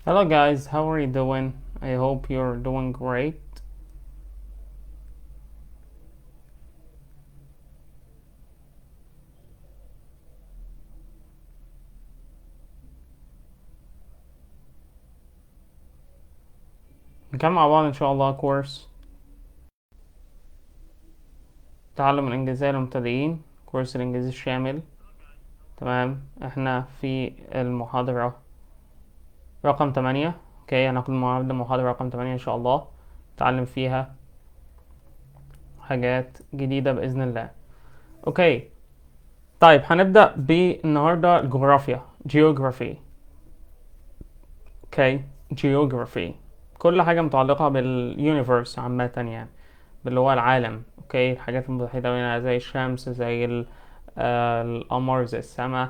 Hello guys, how are you doing? I hope you're doing great. نكمل مع بعض ان شاء الله كورس تعلم الانجليزية للمبتدئين، كورس الانجليزي الشامل. تمام، احنا في المحاضرة رقم 8. اوكي، هناخد النهاردة المحاضرة رقم 8 ان شاء الله، نتعلم فيها حاجات جديدة بإذن الله. اوكي، طيب هنبدأ بالنهاردة الجغرافيا، geography. اوكي، geography كل حاجة متعلقة باليونيفرس عامة، يعني اللي هو العالم. اوكي، الحاجات المتحدة منها زي الشمس، زي القمر، زي السماء،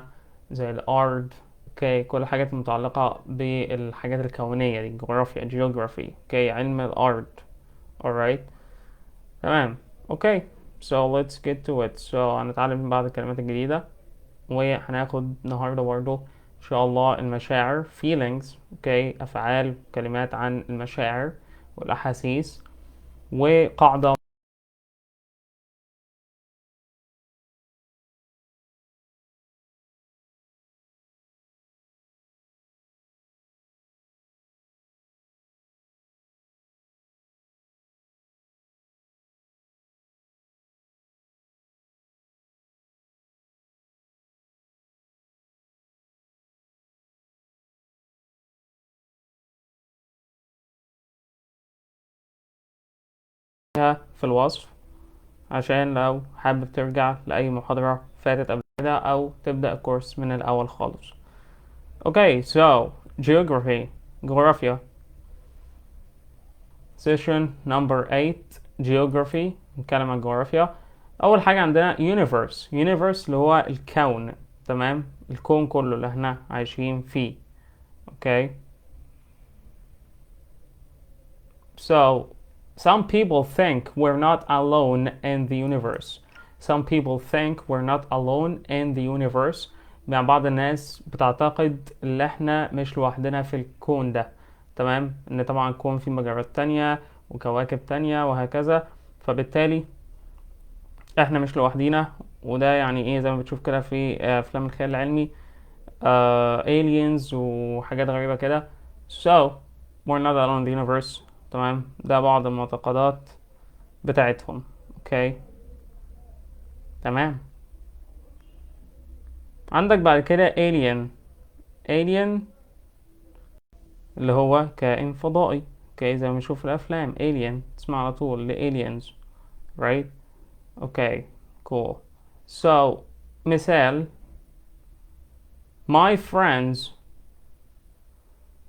زي الأرض. اوكي، كل الحاجات المتعلقة بالحاجات الكونية دي جغرافيا، geography. اوكي، علم الأرض. alright. تمام. اوكي، so let's get to it. so هنتعلم بعض الكلمات الجديدة، وهناخد النهاردة برضه إن شاء الله المشاعر feelings. اوكي، أفعال، كلمات عن المشاعر والأحاسيس، وقاعدة في الوصف، عشان لو حابب ترجع لأي محاضرة فاتت قبل كده أو تبدأ الكورس من الأول خالص. Okay, so geography، جغرافيا. session number 8 geography، نتكلم عن الجغرافيا. أول حاجة عندنا universe اللي هو الكون. تمام، الكون كله اللي احنا عايشين فيه. Okay, so some people think we're not alone in the universe. Some people think we're not alone in the universe. يعني بعض الناس بتعتقد ان احنا مش لوحدنا في الكون ده. تمام، ان طبعا الكون فيه مجرات تانية وكواكب تانية وهكذا، فبالتالي احنا مش لوحدينا. وده يعني ايه، زي ما بتشوف كده في افلام الخيال العلمي، aliens وحاجات غريبة كده. so we're not alone in the universe. تمام، ده بعض المعتقدات بتاعتهم. اوكي، تمام. عندك بعد كده alien اللي هو كائن فضائي. اوكي، زي ما بنشوف في الافلام alien، تسمع على طول ل aliens. right. اوكي، cool. so مثال: my friends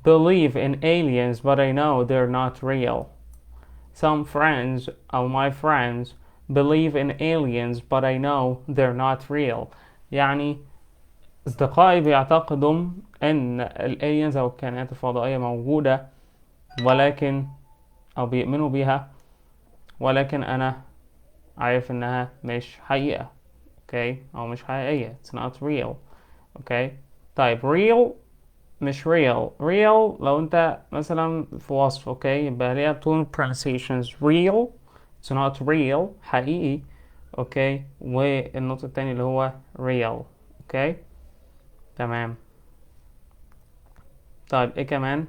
believe in aliens but I know they're not real. Some friends of my friends believe in aliens but I know they're not real. يعني أصدقائي بيعتقدوا إن الaliens أو الكائنات الفضائية موجودة، ولكن أو بيؤمنوا بيها، ولكن أنا عارف إنها مش حقيقة. أوكي، أو مش حقيقية. It's not real. أوكي، طيب real مش real لو أنت مثلا في وصف. أوكي، يبقى ليها two pronunciations: real it's not real حقيقي. أوكي، والنقطة التانية اللي هو real. أوكي، تمام. طيب إيه كمان؟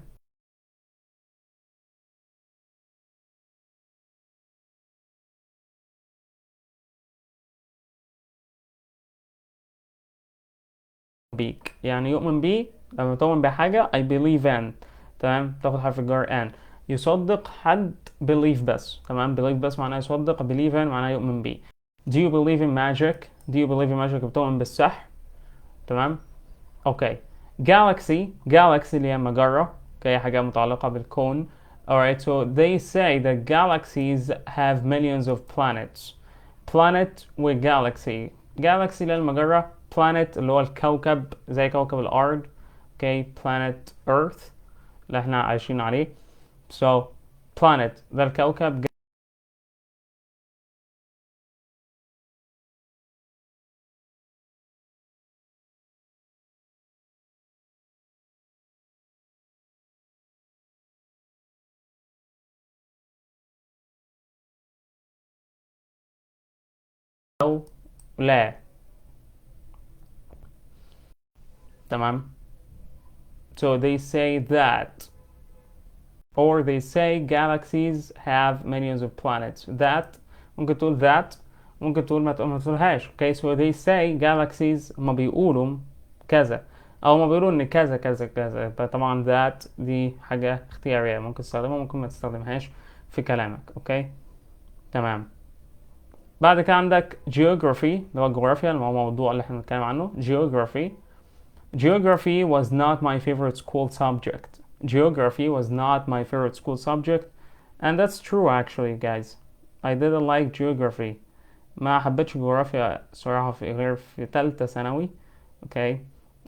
بيك يعني يؤمن بيه. لما تؤمن بحاجة I believe in. تمام، تاخد حرف الجر ان. يصدق حد believe بس. تمام، believe بس معناه يصدق، believe in معناه يؤمن بيه. Do you believe in magic؟ Do you believe in magic بتؤمن بالسحر. تمام. اوكي، galaxy اللي هي مجرة. اوكي، حاجة متعلقة بالكون. alright, so they say that galaxies have millions of planets. planet و galaxy اللي هي المجرة، planet اللي هو الكوكب زي كوكب الأرض. اوكي، planet earth اللي احنا عايشين عليه. so planet ده الكوكب. أو لا. تمام. So they say that or they say galaxies have millions of planets. That ممكن تقول that، ممكن تقول ما تقولهاش. Okay, so they say galaxies، ما بيقولوا كذا او ما بيقولوا ان كذا كذا كذا. طبعا that دي حاجة اختيارية، ممكن تستخدمها ممكن ما تستخدمهاش في كلامك. اوكي تمام. بعد كده عندك geography اللي هو الجغرافيا، اللي هو الموضوع اللي احنا بنتكلم عنه. geography. Geography was not my favorite school subject. Geography was not my favorite school subject. And that's true actually guys. I didn't like geography. ما حبيتش الجغرافيا صراحة في غير في تالتة ثانوي. اوكي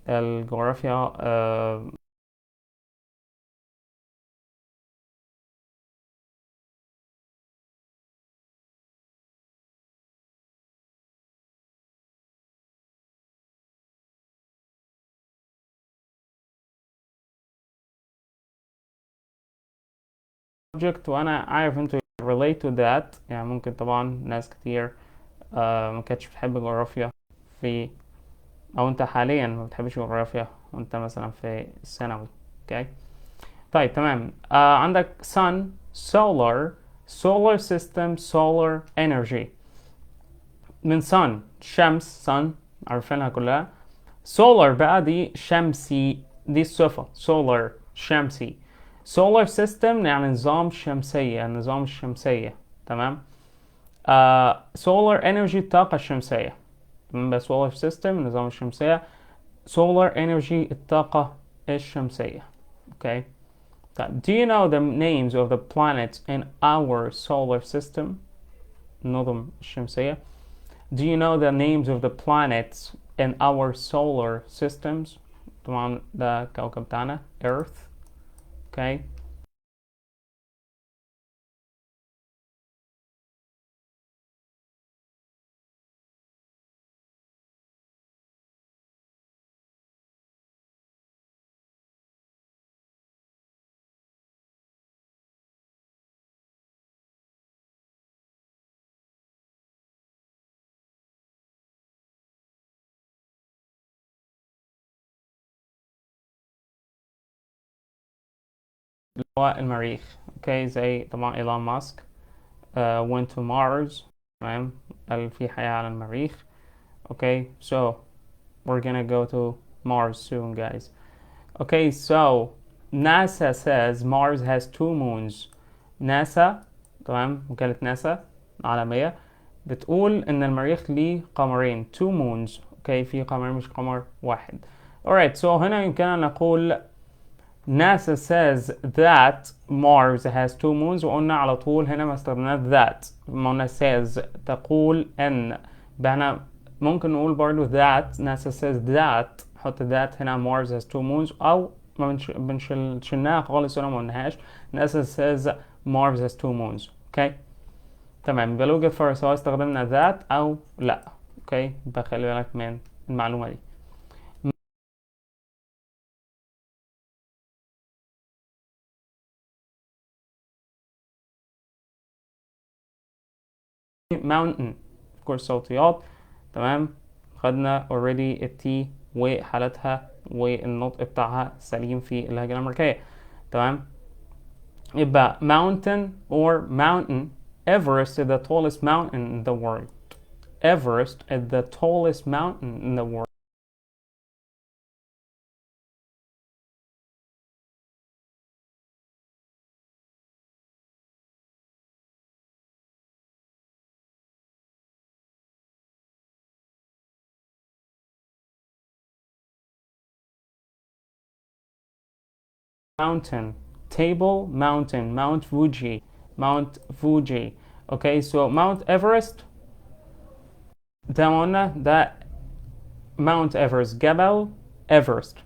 الجغرافيا subject، وانا عارف انتوا relate to that. يعني ممكن طبعا ناس كتير ما كانتش بتحب الجغرافيا في، او انت حاليا ما بتحبش الجغرافيا وانت مثلا في الثانوي. اوكي طيب تمام. عندك sun solar solar system solar energy. من sun شمس sun عارفينها كلها. solar بقى دي شمسي، دي الصفة solar شمسي. solar system يعني نظام شمسية، النظام الشمسية. تمام. solar energy الطاقة الشمسية. بس solar system النظام الشمسية، solar energy الطاقة الشمسية. اوكي طيب do you know the names of the planets in our solar system؟ النظم الشمسية. Do you know the names of the planets in our solar systems؟ طبعا ده كوكب بتاعنا Earth. اوكي اللي هو المريخ. اوكي زي طبعا ايلون ماسك went to Mars. تمام قال في حياة على المريخ. Okay, so we're gonna go to Mars soon, guys. Okay, so NASA says Mars has two moons. NASA تمام وكالة ناسا العالمية بتقول إن المريخ ليه قمرين two moons. okay في قمر مش قمر واحد. alright so هنا يمكننا نقول NASA says that Mars has two moons، وقلنا على طول هنا ما استخدمناش that، ما قلنا says تقول ان. بهنا ممكن نقول برضو that NASA says that، حط that هنا Mars has two moons، او ما بنشلناها خالص ولا ما قلناهاش NASA says Mars has two moons. اوكي تمام يبقى لو جت فرق سواء استخدمنا that او لا. اوكي يبقى خلي بالك من المعلومة دي. mountain of course صوتيات. تمام خدنا already التي وحالتها والنطق بتاعها سليم في اللهجة الأمريكية. تمام يبقى mountain or mountain. Everest is the tallest mountain in the world. Everest is the tallest mountain in the world. Mountain table mountain Mount Fuji Mount Fuji. Okay so Mount Everest ده ما قلنا ده Mount Everest جبل Everest.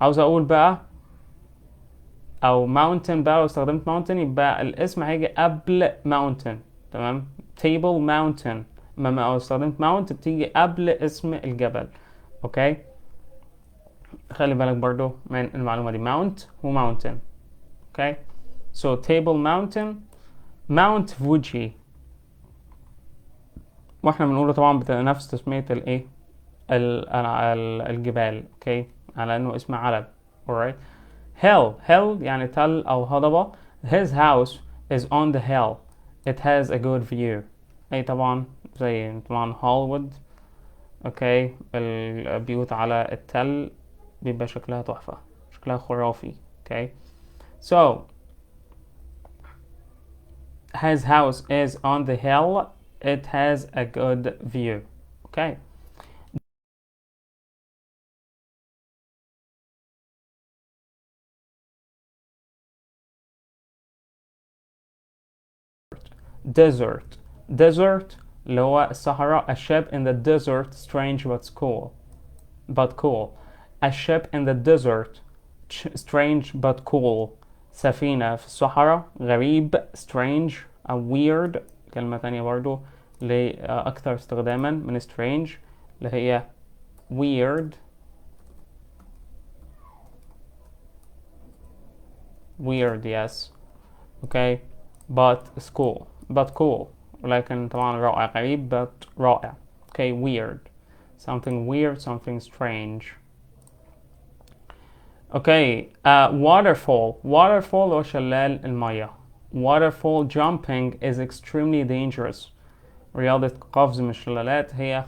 عاوز اقول بقى او mountain بقى، لو استخدمت mountain يبقى الاسم هيجي قبل mountain. تمام table mountain. لو استخدمت mount بتيجي قبل اسم الجبل. اوكي خلي بالك برضو من المعلومة دي mount و mountain. اوكي so table mountain Mount Fuji. واحنا بنقوله طبعا بنفس تسمية الايه الجبال، اوكي، على انه اسم علم. alright. hill يعني تل او هضبة. his house is on the hill, it has a good view. اي طبعا زي طبعا هوليوود، اوكي، البيوت على التل بيبقى شكلها تحفة، شكلها خرافي. اوكي. so his house is on the hill, it has a good view. okay. desert desert اللي هو الصحراء. a ship in the desert, strange but cool. a ship in the desert, strange but cool. سفينة في الصحراء، غريب strange أو weird، كلمة تانية برضو لأكثر استخداما من strange اللي هي weird. yes. okay. but cool ولكن طبعا رائع، غريب but رائع. okay. weird, something weird, something strange. okay. waterfall هو شلال المية. waterfall jumping is extremely dangerous. رياضة قفز من الشلالات هي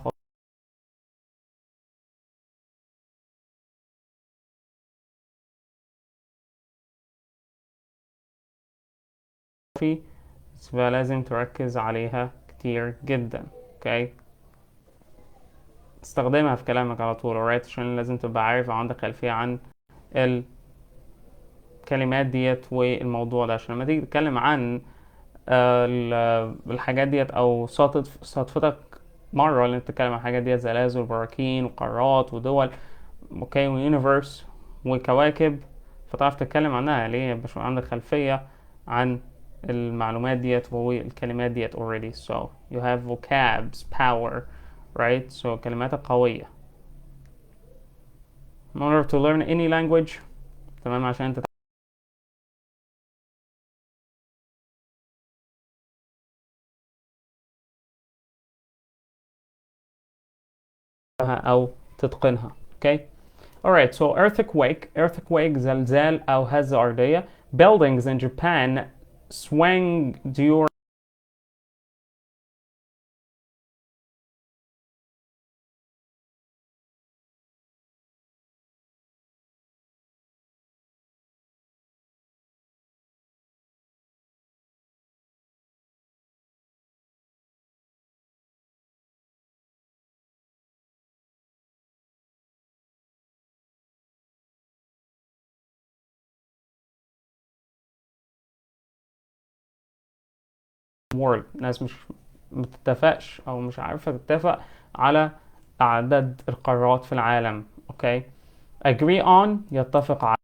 فلازم تركز عليها كتير جدا. اوكي. استخدمها في كلامك على طول. alright. عشان لازم تبقى عارف او عندك خلفية عن الكلمات ديت والموضوع ده، عشان لما تيجي تتكلم عن الحاجات ديت او صدفتك مرة اللي انت تتكلم عن الحاجات ديت، زلازل وبراكين وقارات ودول، اوكي، ويونيفرس وكواكب، فتعرف تتكلم عنها ليه؟ باش عندك خلفية عن المعلومات ديت والكلمات ديت already. so you have vocabs power, right? so كلماتك قوية. in order to learn any language، تمام، عشان انت او تتقنها. okay. alright. so earthquake زلزال او هزة ارضية. buildings in Japan swing during world. ناس مش متتفقش او مش عارفة تتفق على عدد القارات في العالم. اوكي. agree on يتفق على.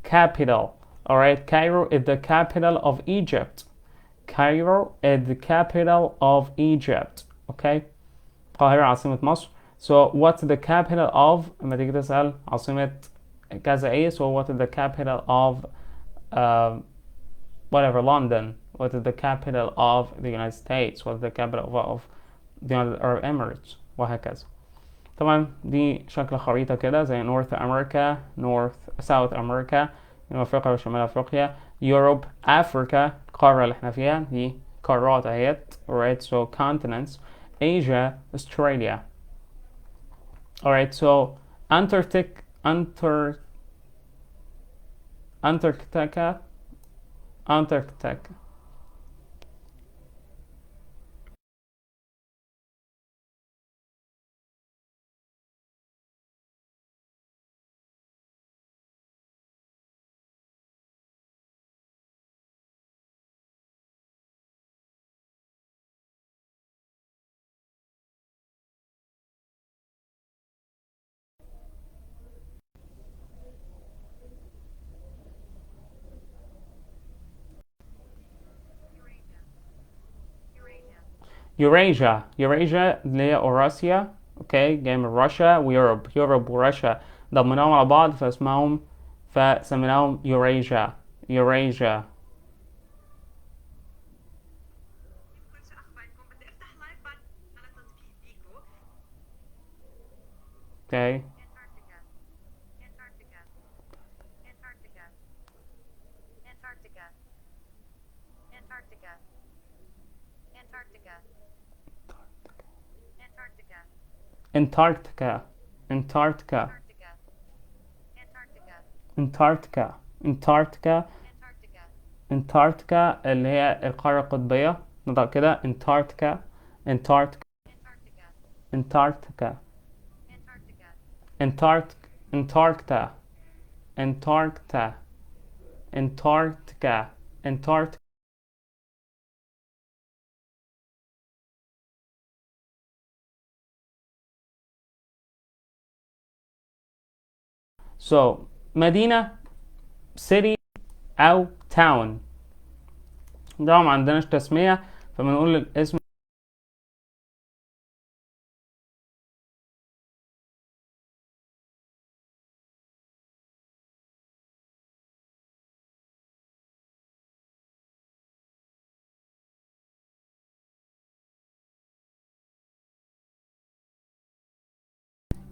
capital. alright. Cairo is the capital of Egypt. Cairo is the capital of Egypt. okay. القاهرة عاصمة مصر. so what's the capital of، لما تيجي تسأل عاصمة كذا ايه، so what is the capital of whatever, London. what is the capital of the United States. what is the capital of the United Arab Emirates، وهكذا. طبعا دي شكل خريطة كده زي North America, South America، جنوب أفريقيا وشمال أفريقيا، Europe، Africa، القارة اللي احنا فيها دي قارات اهيت. alright. so continents، Asia، Australia. alright. so Antarctica. Eurasia اللي هي أوراسيا، اوكي، جاي من روسيا ويوروب. يوروب وروسيا ضمناهم على بعض فاسمهم فسميناهم Eurasia. Eurasia. Okay. Antarctica. Antarctica. Antarctica. Antarctica. Antarctica اللي هي القارة القطبية. نضع كده Antarctica. Antarctica. Antarctica. Antarctica. Antarctica. Antarctica. Antarctica. Antarctica. So مدينة city أو town. طبعا ما عندناش تسمية فبنقول الاسم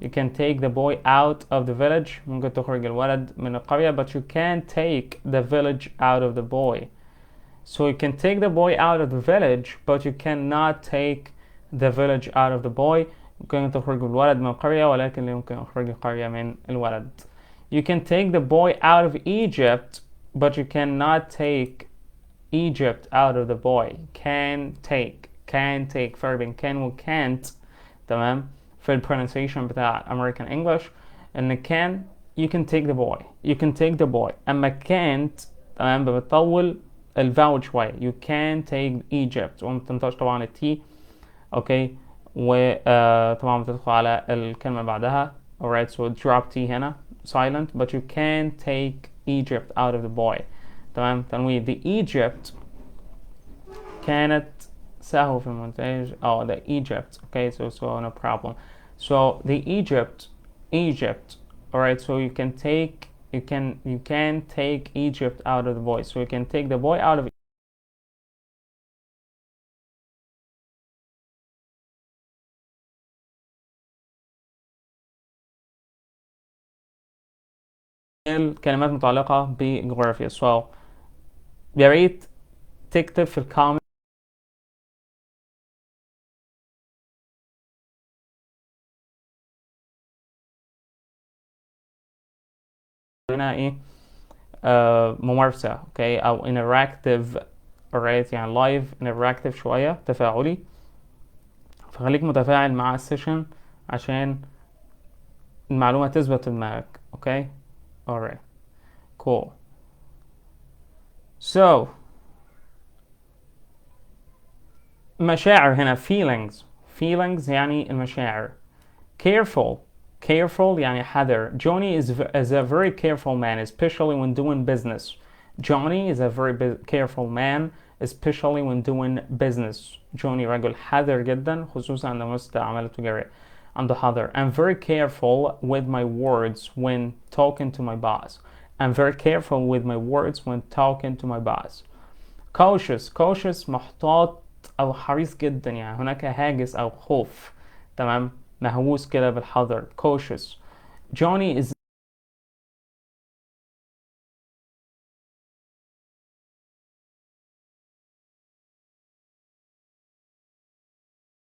You can take the boy out of the village. ممكن تخرج الولد من القرية, but you can't take the village out of the boy. So you can take the boy out of the village, but you cannot take the village out of the boy. ممكن تخرج الولد من القرية ولكن لا يمكن إخراج القرية من الولد. You can take the boy out of Egypt, but you cannot take Egypt out of the boy. Can take فرق بين can و can't. تمام. في البرونسيشن بتاع American English ان can you can take the boy you can take the boy اما can't تمام بتطول الفاول شوية you can take Egypt وما بتنطقش طبعا التي اوكي وطبعا بتدخل على الكلمة بعدها alright so drop T هنا silent but you can take Egypt out of the boy تمام تنوين the Egypt كانت سهو في المونتاج the Egypt okay so no problem so the Egypt alright so you can take Egypt out of the boy so you can take the boy out of الكلمات متعلقة بجغرافيا so يا ريت تكتب في الكومنت هنا ايه ممارسة اوكي او interactive alright يعني لايف interactive شوية تفاعلي فخليك متفاعل مع السيشن عشان المعلومة تثبت في دماغك اوكي alright cool so مشاعر هنا feelings يعني المشاعر careful يعني حذر Johnny is a very careful man especially when doing business Johnny is a very careful man especially when doing business Johnny رجل حذر جدا خصوصا عندما يمارس الأعمال التجارية عنده حذر I'm very careful with my words when talking to my boss I'm very careful with my words when talking to my boss cautious محتاط أو حريص جدا يعني هناك هاجس أو خوف تمام مهووس كده بالحذر cautious Johnny is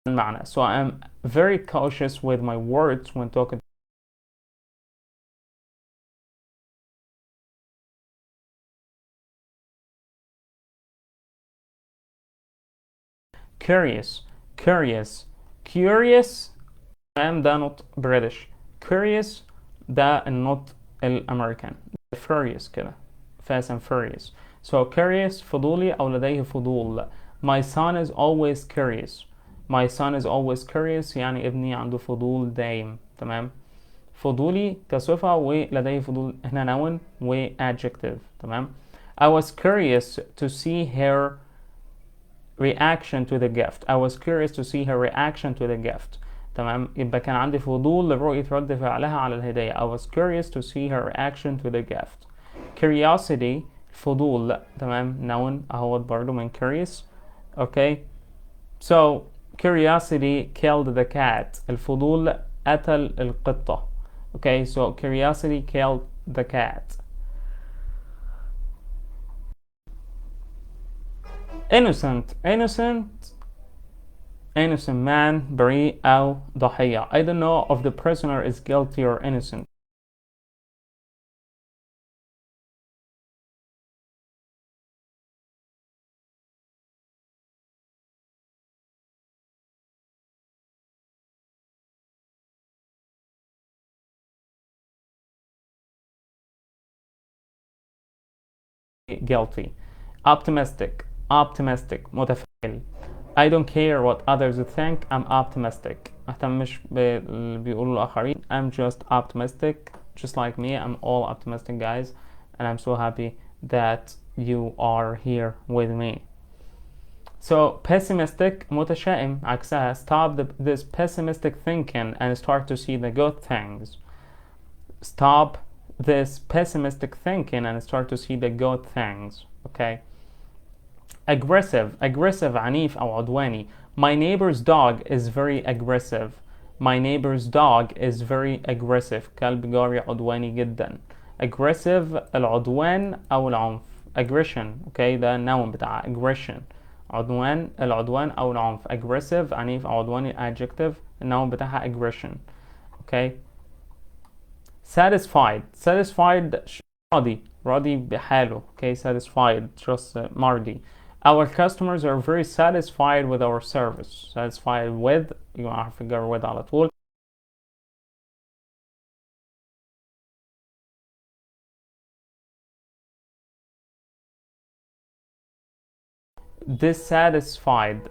المعنى so I'm very cautious with my words when talking curious ده نطق بريتش curious ده النطق الأمريكان furious كده fast and furious so curious فضولي أو لديه فضول my son is always curious يعني ابني عنده فضول دايم تمام فضولي كصفة ولديه فضول هنا noun و adjective تمام I was curious to see her reaction to the gift تمام. يبقى كان عندي فضول لرؤية رد فعلها على الهدية. I was curious to see her reaction to the gift. Curiosity فضول، لا تمام، noun اهوت برضو من curious. okay. So curiosity killed the cat. الفضول قتل القطة. okay, so curiosity killed the cat. innocent man، بريء أو ضحية. I don't know if the prisoner is guilty or innocent. guilty. optimistic متفائل. I don't care what others think. I'm optimistic. مهتمش باللي بيقولوا الآخرين. I'm just optimistic. Just like me, I'm all optimistic guys. And I'm so happy that you are here with me. So pessimistic متشائم عكسها. Stop this pessimistic thinking and start to see the good things. Stop this pessimistic thinking and start to see the good things. Okay. aggressive عنيف أو عدواني. My neighbor's dog is very aggressive. My neighbor's dog is very aggressive. كلب جاري عدواني جدا. aggressive العدوان أو العنف. aggression. okay, ده النون بتاع aggression. العدوان أو العنف. aggressive عنيف أو عدواني. adjective النون بتاعها aggression. okay. satisfied راضي بحاله. okay, satisfied just مرضي. Our customers are very satisfied with our service. satisfied with يبقى حرف الجر with على طول. dissatisfied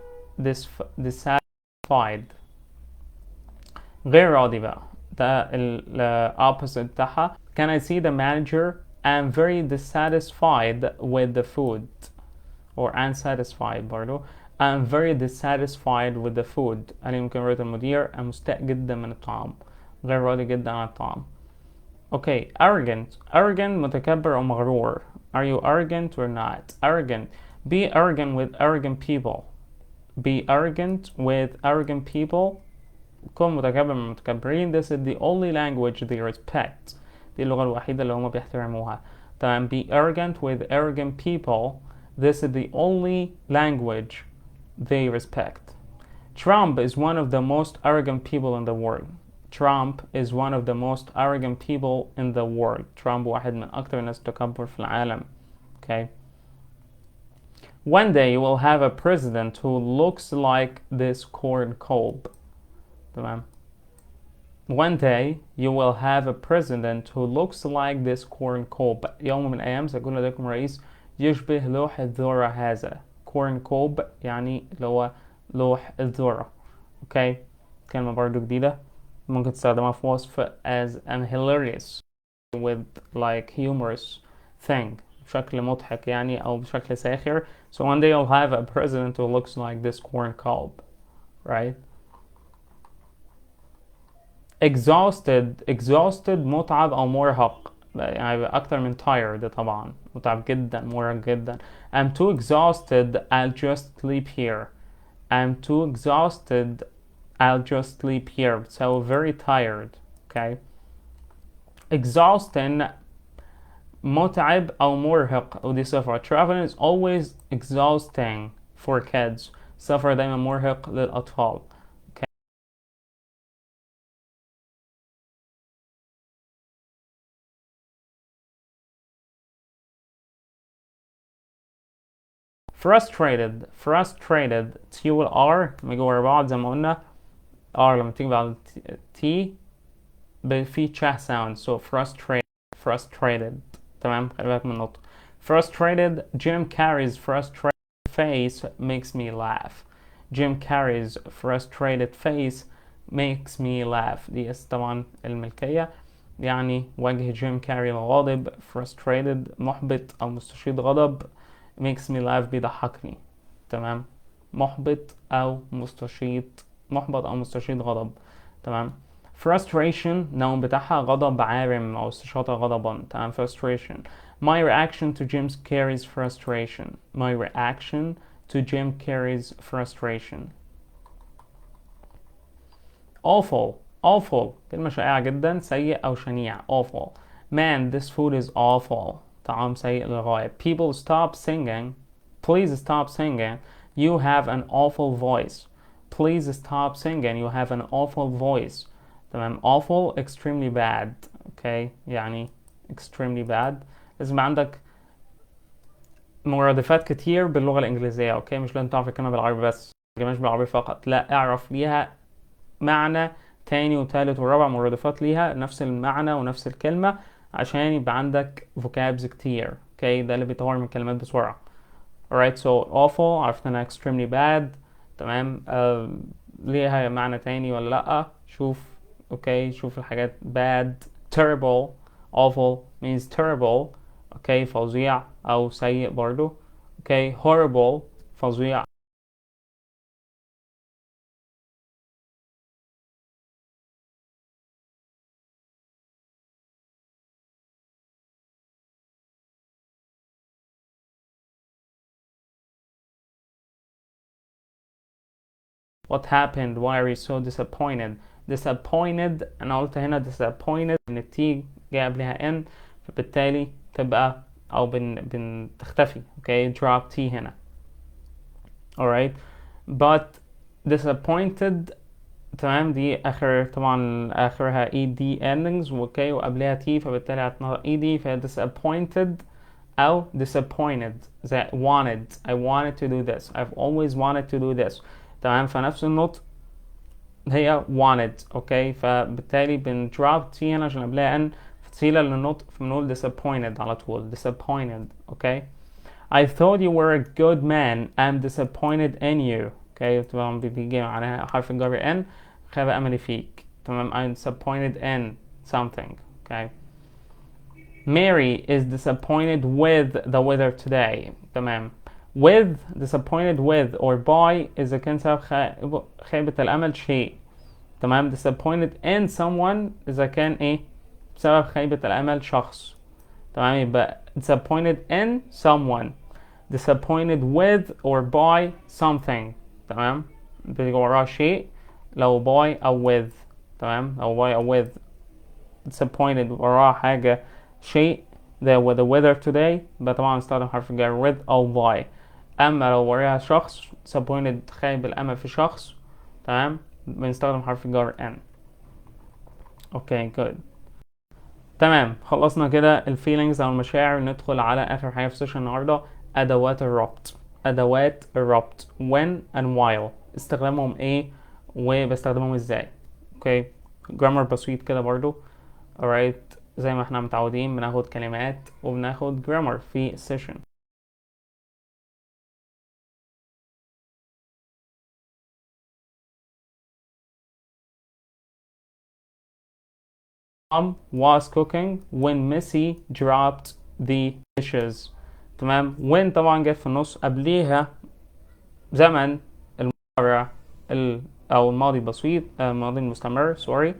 غير راضي بقى، ده ال opposite بتاعها. Can I see the manager? I'm very dissatisfied with the food. or unsatisfied برضو. I'm very dissatisfied with the food. أنا ممكن رأيت المدير. أنا مستاء جدا من الطعام. غير راضي جدا عن الطعام. Okay, arrogant متكبر أو مغرور. Are you arrogant or not? Arrogant. Be arrogant with arrogant people. Be arrogant with arrogant people. كن متكبر من المتكبرين. This is the only language they respect. دي اللغة الوحيدة اللي هم بيحترموها. تمام. Be arrogant with arrogant people. This is the only language they respect. Trump is one of the most arrogant people in the world. Trump is one of the most arrogant people in the world. Trump واحد من أكثر الناس تكبر في العالم. Okay. One day you will have a president who looks like this corn cob. تمام. One day you will have a president who looks like this corn cob. يوم من الأيام سيكون لديكم رئيس يشبه لوح الذرة هذا. corn cob يعني اللي هو لوح الذرة. اوكي. كلمة برضو جديدة ممكن تستخدمها في وصف as an hilarious with like humorous thing بشكل مضحك يعني أو بشكل ساخر. So one day you'll have a president who looks like this corn cob, right? exhausted متعب أو مرهق يعني أكتر من tired طبعا. متعب جدا مرهق جدا. I'm too exhausted I'll just sleep here. I'm too exhausted I'll just sleep here. So very tired. Okay. Exhausting متعب أو مرهق ودي صفة. Traveling is always exhausting for kids. سفر دايما مرهق للأطفال. Okay. frustrated T وال R لما يجوا ورا بعض زي ما قلنا. R لما تيجي بعد T في تشاه sound. So frustrated تمام. خلي بالك من النطق. frustrated. Jim Carrey's frustrated face makes me laugh. Jim Carrey's frustrated face makes me laugh. دي طبعا الملكية يعني وجه جيم كاري الغاضب. frustrated محبط أو مستشيد غضب. makes me laugh بيضحكني. تمام. محبط أو مستشيد محبط أو مستشيد غضب. تمام. frustration noun بتاعها غضب عارم أو استشاط غضبا. تمام. frustration. my reaction to Jim Carrey's frustration. my reaction to Jim Carrey's frustration. awful. awful كلمة شائعة جدا، سيء أو شنيع. awful. man this food is awful. طعام سيء للغاية. people stop singing. please stop singing. you have an awful voice. please stop singing. you have an awful voice. تمام. awful extremely bad. okay يعني extremely bad. لازم عندك مرادفات كتير باللغة الإنجليزية. اوكي مش لازم تعرف الكلمة بالعربي بس، مش بالعربي فقط، لا اعرف ليها معنى تاني وتالت ورابع، مرادفات ليها نفس المعنى ونفس الكلمة عشان يبقى عندك vocabs كتير. اوكي ده اللي بيطور من الكلمات بسرعة. alright so awful عرفنا extremely bad. تمام. ليها معنى تاني ولا لأ؟ شوف. اوكي شوف الحاجات. bad terrible. awful means terrible. اوكي فظيع أو سيء برضو. اوكي horrible فظيع. what happened? why are you so disappointed? disappointed أنا قلت هنا disappointed إن التي جاي قبلها n، فبالتالي تبقى أو بتختفي. okay drop t هنا. alright but disappointed. تمام. دي آخر طبعا آخرها ed endings. اوكي وقبلها t فبالتالي هتنطق ed، فهي disappointed أو disappointed. that wanted. I wanted to do this. I've always wanted to do this. تمام. فنفس النطق هي wanted. اوكي فبالتالي بندروب t هنا عشان قبلها n فتسهيلة للنطق، فبنقول disappointed على طول. disappointed. اوكي I thought you were a good man. I'm disappointed in you. اوكي طبعا بيجي معناها حرف الجر n، خاب أملي فيك. تمام. I'm disappointed in something. اوكي Mary is disappointed with the weather today. تمام. with disappointed with or by إذا كان سبب خيبة الأمل شيء. تمام. disappointed in someone إذا كان إيه بسبب خيبة الأمل شخص. تمام. يبقى disappointed in someone. disappointed with or by something. تمام. بيجي وراه شيء لو by أو with. تمام. لو by أو with. disappointed وراه حاجة شيء with the weather today يبقى طبعا نستخدم حرف الجر with أو by. أما لو وراها شخص disappointed خايب الأمل في شخص. تمام. بنستخدم حرف الجر n. اوكي good. تمام. خلصنا كده الفيلينجز أو المشاعر. ندخل على آخر حاجة في سيشن النهاردة، أدوات الربط. أدوات الربط when and while استخدامهم إيه وبستخدمهم إزاي. اوكي جرامر بسيط كده برضو. alright زي ما احنا متعودين بناخد كلمات وبناخد جرامر في السيشن. Mom was cooking when Missy dropped the dishes. تمام. when طبعا جت في النص، قبليها زمن المضارع أو الماضي بسيط، الماضي المستمر سوري،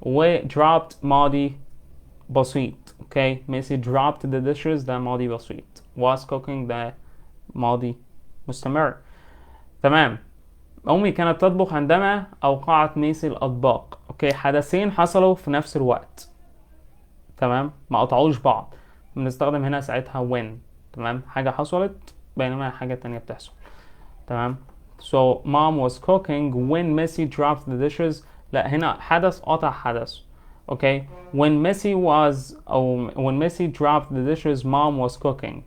و dropped ماضي بسيط. اوكي Missy dropped the dishes ده ماضي بسيط. was cooking ده ماضي مستمر. تمام. أمي كانت تطبخ عندما أوقعت ميسي الأطباق. اوكي حدثين حصلوا في نفس الوقت. تمام. ما قطعوش بعض، بنستخدم هنا ساعتها when. تمام. حاجة حصلت بينما حاجة تانية بتحصل. تمام. so mom was cooking when Missy dropped the dishes. لا هنا حدث قطع حدث. اوكي when Missy was أو when Missy dropped the dishes mom was cooking.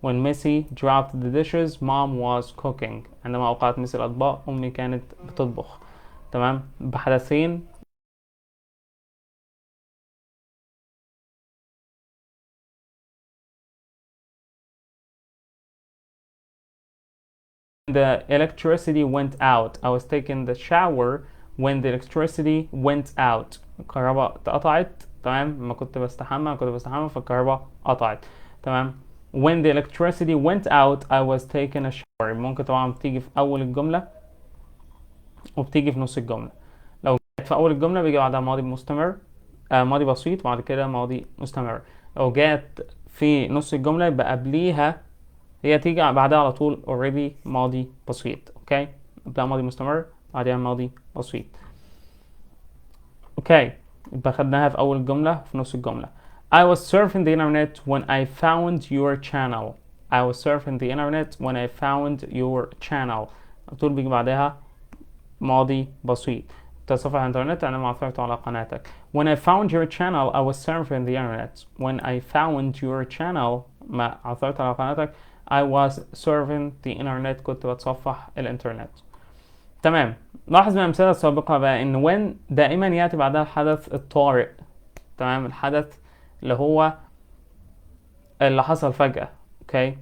when Missy dropped the dishes mom was cooking. عندما أوقعت ميسي الأطباق أمي كانت بتطبخ. تمام. بحدثين the electricity went out. I was taking the shower when the electricity went out. الكهرباء اتقطعت. تمام. لما كنت بستحمى فالكهرباء قطعت. تمام. when the electricity went out I was taking a shower. ممكن طبعا تيجي في أول الجملة وبتيجي في نص الجملة. لو جت في أول الجملة بيجي بعدها ماضي مستمر، ماضي بسيط، وبعد كده ماضي مستمر. لو جت في نص الجملة يبقى قبليها، هي تيجي بعدها على طول already ماضي بسيط. اوكي، قبلها ماضي مستمر، بعدها ماضي بسيط. اوكي، يبقى خدناها في أول الجملة في نص الجملة. I was surfing the internet when I found your channel. I was surfing the internet when I found your channel. على طول بيجي بعدها ماضي بسيط. تصفح الانترنت عندما عثرت على قناتك. When I found your channel I was surfing the internet. When I found your channel، ما عثرت على قناتك، I was surfing the internet، كنت بتصفح الانترنت. تمام. لاحظ من الأمثلة السابقة بقى إن when دائما يأتي بعدها الحدث الطارئ. تمام، الحدث اللي هو اللي حصل فجأة. اوكي،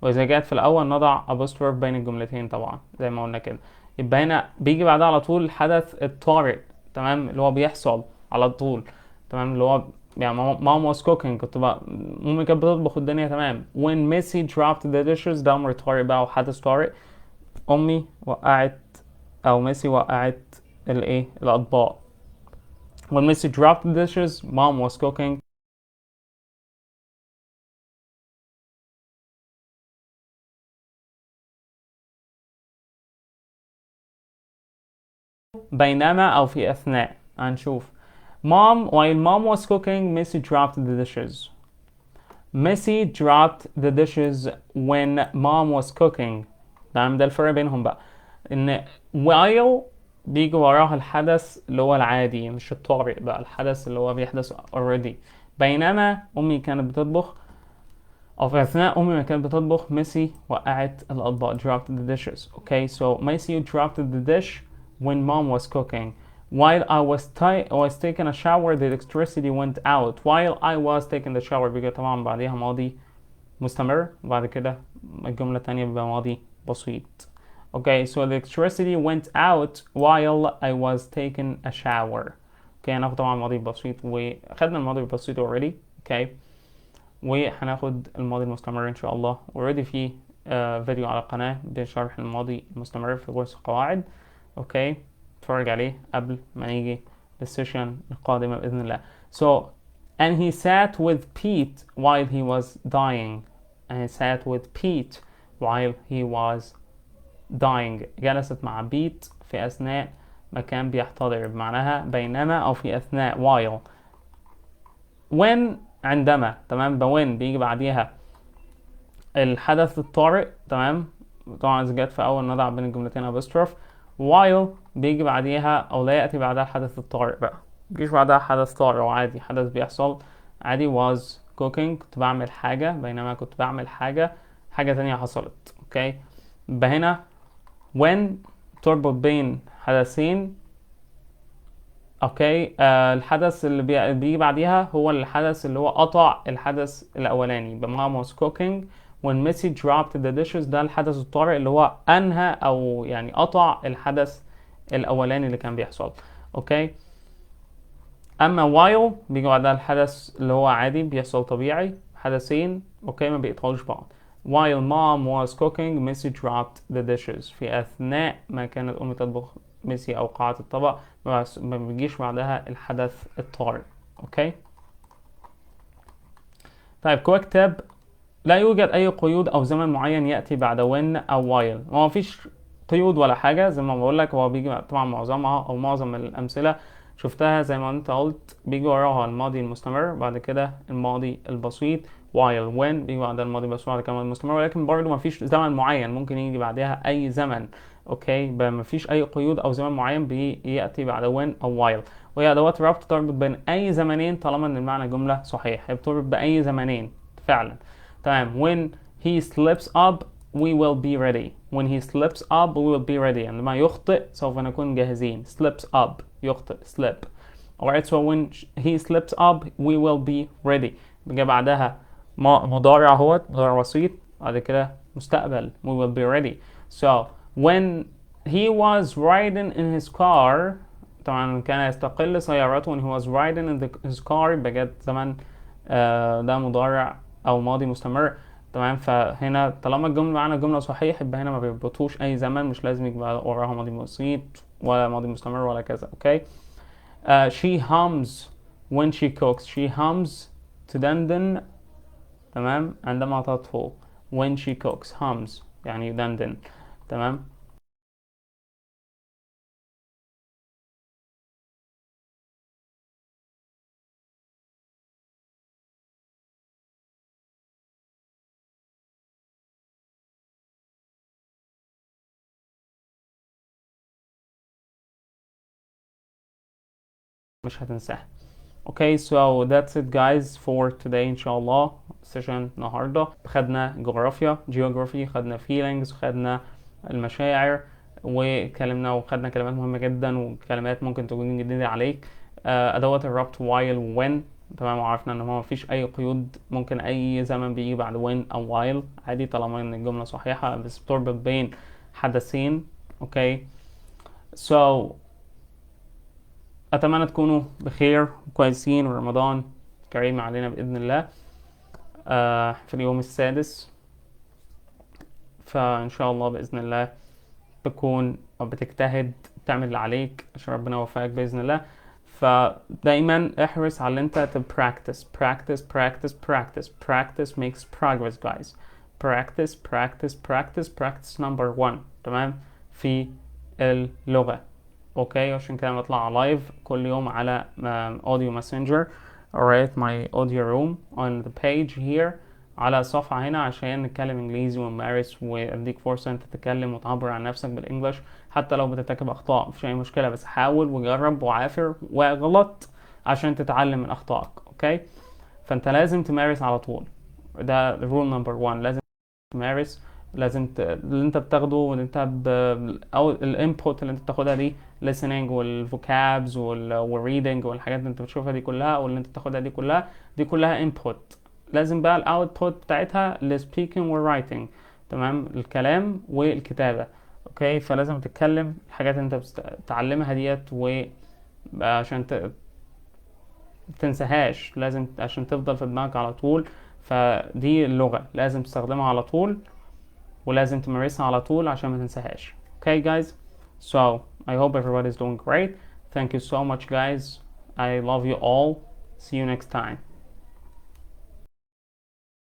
وإذا جات في الأول نضع apostrophe بين الجملتين طبعا زي ما قلنا كده. يبقى هنا بيجي بعدها على طول الحدث الطارئ، تمام، اللي هو بيحصل على طول. تمام، اللي هو يعني mom was cooking، كنت بقى أمي كانت بتطبخ الدنيا تمام. when Missy dropped the dishes، ده أمر طارئ بقى وحدث طارئ. أمي وقعت أو ميسي وقعت الإيه الأطباق. when Missy dropped the dishes mom was cooking. بينما أو في أثناء. هنشوف. while mom was cooking Missy dropped the dishes. Missy dropped the dishes when mom was cooking. تمام، ده الفرق بينهم بقى، ان while بيجي وراها الحدث اللي هو العادي مش الطارئ بقى، الحدث اللي هو بيحدث already. بينما أمي كانت بتطبخ، أو في أثناء أمي ما كانت بتطبخ، ميسي وقعت الأطباق dropped the dishes. Okay, so Missy dropped the dish when mom was cooking. While I was taking a shower the electricity went out. While I was taking the shower بيجي طبعا بعديها ماضي مستمر، وبعد كده الجملة التانية بيبقى ماضي بسيط. Okay, so the electricity went out while I was taking a shower. Okay, هناخد طبعا ماضي بسيط، وخدنا الماضي البسيط already. Okay, وهناخد الماضي المستمر ان شاء الله. اوريدي في فيديو على القناة بشرح الماضي المستمر في كورس قواعد. اوكي، اتفرج عليه قبل ما نيجي للسيشن القادمة بإذن الله. So, and he sat with Pete while he was dying. And he sat with Pete while he was dying. جلست مع بيت في أثناء ما كان بيحتضر، بمعناها بينما أو في أثناء while. when عندما، تمام، when بيجي بعديها الحدث الطارئ. تمام، طبعا إذا جت في أول نضع بين الجملتين apostrophe. while بيجي بعديها أو لا يأتي بعدها الحدث الطارئ بقى، مبيجيش بعدها حدث طارئ وعادي، حدث بيحصل عادي. was cooking، كنت بعمل حاجة، بينما كنت بعمل حاجة تانية حصلت. اوكي، يبقى هنا when تربط بين حدثين. اوكي، الحدث اللي بيجي بعديها هو الحدث اللي هو قطع الحدث الاولاني. يبقى mom was cooking when Missy dropped the dishes، ده الحدث الطارئ اللي هو انهى او يعني قطع الحدث الاولاني اللي كان بيحصل. اوكي، اما while بيجي بعدها الحدث اللي هو عادي بيحصل طبيعي، حدثين اوكي ما بيقطعوش بعض. while mom was cooking Missy dropped the dishes، في اثناء ما كانت امي تطبخ ميسي اوقعت الطبق. ما بيجيش بعدها الحدث الطارئ. اوكي، طيب كويك تاب. لا يوجد اي قيود او زمن معين ياتي بعد when او while. ما فيش قيود ولا حاجه، زي ما بقول لك هو بيجي طبعا معظمها او معظم الامثله شفتها زي ما انت قلت بيجي وراها الماضي المستمر، بعد كده الماضي البسيط while. when بيجي بعدها الماضي البسيط بعد كده الماضي المستمر، ولكن برضه ما فيش زمن معين، ممكن يجي بعدها اي زمن. اوكي، ما فيش اي قيود او زمن معين بياتي بعد when او while. وهي ادوات ربط تربط بين اي زمنين طالما ان المعنى جمله صحيح، هي بتربط باي زمنين فعلا. تمام، when he slips up we will be ready. when he slips up we will be ready، عندما يخطئ سوف نكون جاهزين. slips up يخطئ slip. alright, so when he slips up we will be ready. بيجي بعدها مضارع اهوت، مضارع بسيط، بعد كده مستقبل we will be ready. so when he was riding in his car، طبعا كان يستقل سيارته when he was riding in his car، بجد زمن ده مضارع او ماضي مستمر. تمام. فهنا طالما الجملة معانا جملة صحيح يبقى هنا ما بيربطوش أي زمن، مش لازم يبقى وراها ماضي بسيط ولا ماضي مستمر ولا كذا. أوكي. she hums when she cooks. she hums تدندن، تمام، عندما تطهو. when she cooks hums يعني يدندن. تمام. مش هتنساها. Okay, so that's it guys for today إن شاء الله. سيشن النهاردة خدنا جغرافيا geography، خدنا feelings، خدنا المشاعر، وكلمنا وخدنا كلمات مهمة جدا وكلمات ممكن تكون جديدة عليك. أدوات الربط while when، تمام، وعرفنا إن هو مفيش أي قيود، ممكن أي زمن بيجي بعد when أو while عادي طالما إن الجملة صحيحة، بس بتربط بين حدثين. أوكي. so أتمنى تكونوا بخير وكويسين، ورمضان كريم علينا بإذن الله. في اليوم السادس، فإن شاء الله بإذن الله تكون أو بتجتهد تعمل اللي عليك عشان ربنا يوفقك بإذن الله. فدايما احرص على ان انت practice practice practice practice practice makes progress guys. practice practice practice practice number one. تمام. في اللغة. اوكي. عشان كده بطلع لايف كل يوم على اوديو ماسنجر. alright, my audio room on the page here على الصفحة هنا عشان نتكلم انجليزي ونمارس واديك فرصة انت تتكلم وتعبر عن نفسك بالانجلش، حتى لو بترتكب اخطاء مفيش اي مشكلة، بس حاول وجرب وعافر وغلط عشان تتعلم من اخطائك. اوكي. فانت لازم تمارس على طول، ده رول نمبر 1. لازم تمارس، لازم اللي انت بتاخده واللي انت او الانبوت اللي انت بتاخدها دي listening والفوكابز والريدنج والحاجات اللي انت بتشوفها دي كلها واللي انت بتاخدها دي كلها، دي كلها input. لازم بقى الاوتبوت بتاعتها السبيكينج والرايتنج، تمام، الكلام والكتابة. اوكي. فلازم تتكلم الحاجات اللي انت بتتعلمها ديت وعشان تنساهاش، لازم عشان تفضل في دماغك على طول. فدي اللغة لازم تستخدمها على طول ولازم تمارسها على طول عشان ما تنساهاش. Okay guys, so I hope everybody is doing great. Thank you so much guys. I love you all. See you next time.